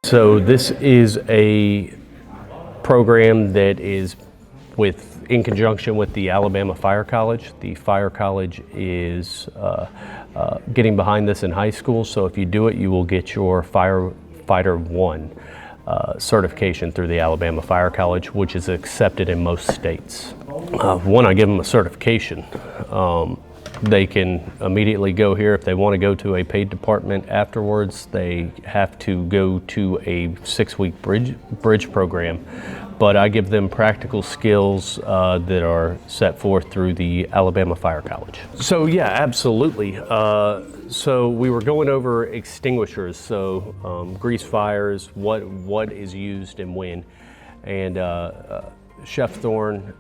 So this is a program that is in conjunction with the Alabama Fire College. The Fire College is getting behind this in high school, so if you do it, you will get your Firefighter 1 certification through the Alabama Fire College, which is accepted in most states. When I give them a certification, they can immediately go here. If they want to go to a paid department afterwards, they have to go to a 6-week bridge program. But I give them practical skills that are set forth through the Alabama Fire College. So yeah, absolutely. So we were going over extinguishers, so grease fires, what is used and when. And Chef Thorne,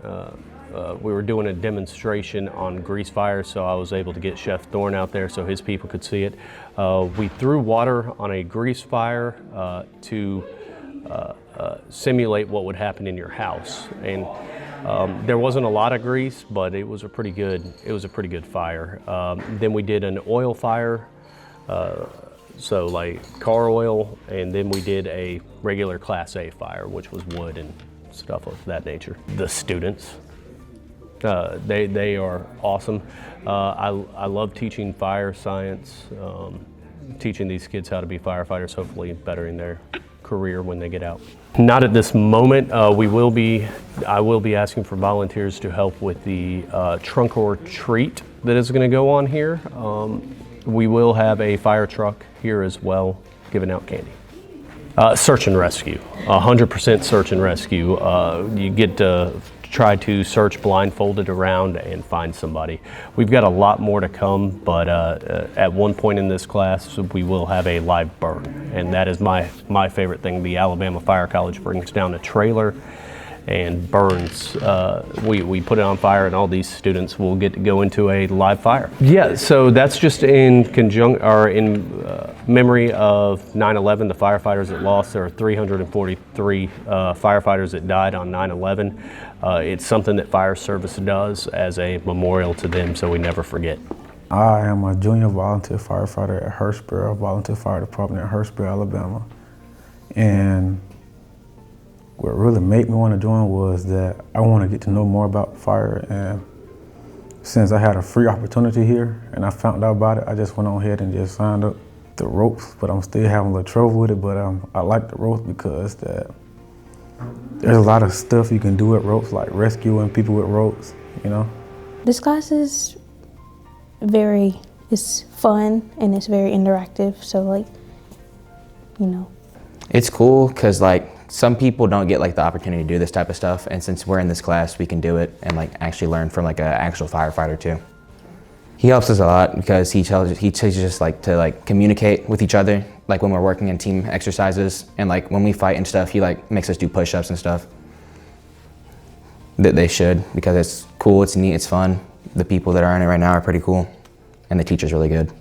we were doing a demonstration on grease fires, so I was able to get Chef Thorne out there so his people could see it. We threw water on a grease fire to simulate what would happen in your house, and there wasn't a lot of grease, but it was a pretty good fire. Then we did an oil fire, so like car oil, and then we did a regular Class A fire, which was wood and stuff of that nature. The students, they are awesome. I love teaching fire science, teaching these kids how to be firefighters, hopefully bettering their career when they get out. Not at this moment. I will be asking for volunteers to help with the trunk or treat that is going to go on here. We will have a fire truck here as well, giving out candy. Search and rescue, 100% search and rescue. You get to try to search blindfolded around and find somebody. We've got a lot more to come, but at one point in this class, we will have a live burn, and that is my favorite thing. The Alabama Fire College brings down a trailer and burns. We put it on fire, and all these students will get to go into a live fire. Yeah, so that's just in memory of 9/11, the firefighters that lost. There are 343 firefighters that died on 9/11. It's something that fire service does as a memorial to them, so we never forget. I am a junior volunteer firefighter at Hurstboro Volunteer Fire Department at Hurstboro, Alabama. And what really made me want to join was that I want to get to know more about fire, and since I had a free opportunity here and I found out about it, I just went on ahead and just signed up. The ropes, but I'm still having a little trouble with it, but I like the ropes because there's a lot of stuff you can do with ropes, like rescuing people with ropes, you know? This class is it's fun and it's very interactive, so like, you know. It's cool because like some people don't get like the opportunity to do this type of stuff, and since we're in this class, we can do it and like actually learn from like an actual firefighter too. He helps us a lot because he teaches us like to like communicate with each other, like when we're working in team exercises, and like when we fight and stuff, he like makes us do push-ups and stuff. That they should, because it's cool, it's neat, it's fun. The people that are in it right now are pretty cool, and the teacher's really good.